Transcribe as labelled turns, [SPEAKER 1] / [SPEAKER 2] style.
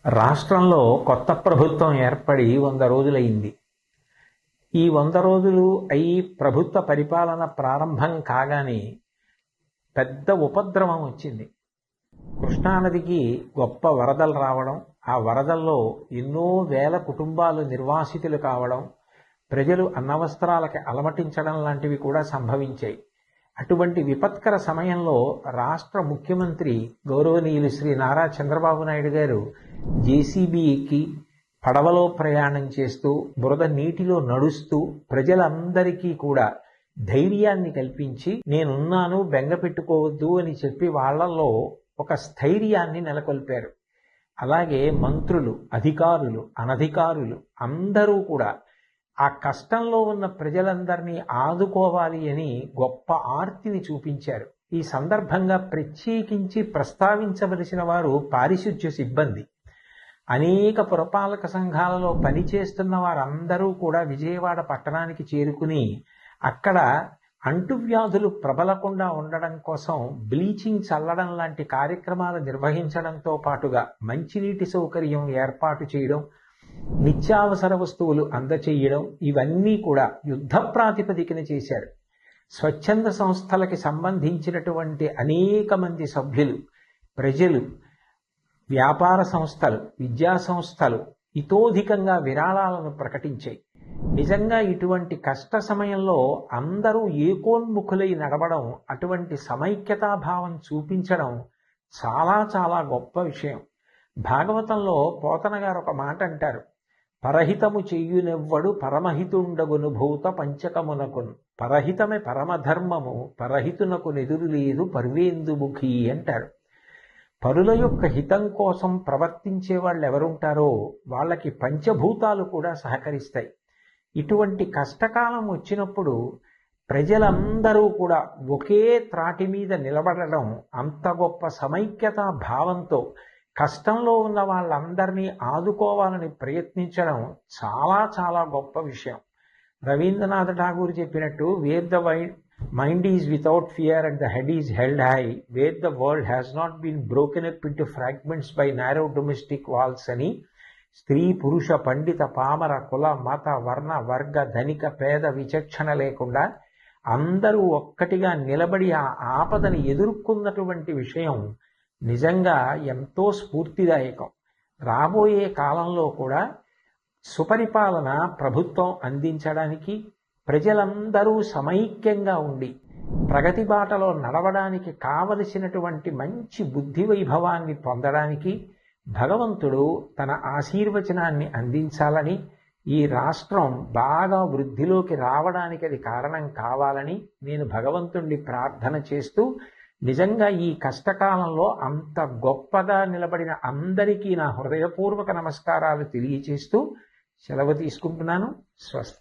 [SPEAKER 1] రాష్ట్రంలో కొత్త ప్రభుత్వం ఏర్పడి 100 రోజులైంది. ఈ 100 రోజులు అయి ప్రభుత్వ పరిపాలన ప్రారంభం కాగానే పెద్ద ఉపద్రవం వచ్చింది. కృష్ణానదికి గొప్ప వరదలు రావడం, ఆ వరదల్లో ఎన్నో వేల కుటుంబాలు నిర్వాసితులు కావడం, ప్రజలు అన్నవస్త్రాలకి అలమటించడం లాంటివి కూడా సంభవించాయి. అటువంటి విపత్కర సమయంలో రాష్ట్ర ముఖ్యమంత్రి గౌరవనీయులు శ్రీ నారా చంద్రబాబు నాయుడు గారు జేసీబీ ఎక్కి పడవలో ప్రయాణం చేస్తూ బురద నీటిలో నడుస్తూ ప్రజలందరికీ కూడా ధైర్యాన్ని కల్పించి నేనున్నాను, బెంగ పెట్టుకోవద్దు అని చెప్పి వాళ్లలో ఒక స్థైర్యాన్ని నెలకొల్పారు. అలాగే మంత్రులు, అధికారులు, అనధికారులు అందరూ కూడా ఆ కష్టంలో ఉన్న ప్రజలందరినీ ఆదుకోవాలి అని గొప్ప ఆర్తిని చూపించారు. ఈ సందర్భంగా ప్రత్యేకించి ప్రస్తావించవలసిన వారు పారిశుధ్య సిబ్బంది. అనేక పురపాలక సంఘాలలో పనిచేస్తున్న వారందరూ కూడా విజయవాడ పట్టణానికి చేరుకుని అక్కడ అంటువ్యాధులు ప్రబలకుండా ఉండడం కోసం బ్లీచింగ్ చల్లడం లాంటి కార్యక్రమాలు నిర్వహించడంతో పాటుగా మంచినీటి సౌకర్యం ఏర్పాటు చేయడం, నిత్యావసర వస్తువులు అందచేయడం, ఇవన్నీ కూడా యుద్ధ ప్రాతిపదికన చేశారు. స్వచ్ఛంద సంస్థలకి సంబంధించినటువంటి అనేక మంది సభ్యులు, ప్రజలు, వ్యాపార సంస్థలు, విద్యా సంస్థలు ఇతోధికంగా విరాళాలను ప్రకటించాయి. నిజంగా ఇటువంటి కష్ట సమయంలో అందరూ ఏకోన్ముఖులై నడవడం, అటువంటి సమైక్యతాభావం చూపించడం చాలా చాలా గొప్ప విషయం. భాగవతంలో పోతన గారు ఒక మాట అంటారు, పరహితము చెయ్యునెవ్వడు పరమహితుండగును భూత పంచకమునకును, పరహితమే పరమధర్మము పరహితునకు నెదురు లేదు పర్వేందుముఖి అంటారు. పరుల యొక్క హితం కోసం ప్రవర్తించే వాళ్ళు ఎవరుంటారో వాళ్ళకి పంచభూతాలు కూడా సహకరిస్తాయి. ఇటువంటి కష్టకాలం వచ్చినప్పుడు ప్రజలందరూ కూడా ఒకే త్రాటి మీద నిలబడడం, అంత గొప్ప సమైక్యతా భావంతో కష్టంలో ఉన్న వాళ్ళందరినీ ఆదుకోవాలని ప్రయత్నించడం చాలా చాలా గొప్ప విషయం. రవీంద్రనాథ్ ఠాగూర్ చెప్పినట్టు, where the mind is without fear and the head is held high, where the world has not been broken up into fragments by narrow domestic walls అని స్త్రీ, పురుష, పండిత, పామర, కుల, మత, వర్ణ, వర్గ, ధనిక, పేద విచక్షణ లేకుండా అందరూ ఒక్కటిగా నిలబడి ఆ ఆపదని ఎదుర్కొన్నటువంటి విషయం నిజంగా ఎంతో స్ఫూర్తిదాయకం. రాబోయే కాలంలో కూడా సుపరిపాలన ప్రభుత్వం అందించడానికి, ప్రజలందరూ సమైక్యంగా ఉండి ప్రగతి బాటలో నడవడానికి కావలసినటువంటి మంచి బుద్ధి వైభవాన్ని పొందడానికి భగవంతుడు తన ఆశీర్వచనాన్ని అందించాలని, ఈ రాష్ట్రం బాగా వృద్ధిలోకి రావడానికి అది కారణం కావాలని నేను భగవంతుణ్ణి ప్రార్థన చేస్తూ, నిజంగా ఈ కష్టకాలంలో అంత గొప్పగా నిలబడిన అందరికీ నా హృదయపూర్వక నమస్కారాలు తెలియచేస్తూ సెలవు తీసుకుంటున్నాను. స్వస్తి.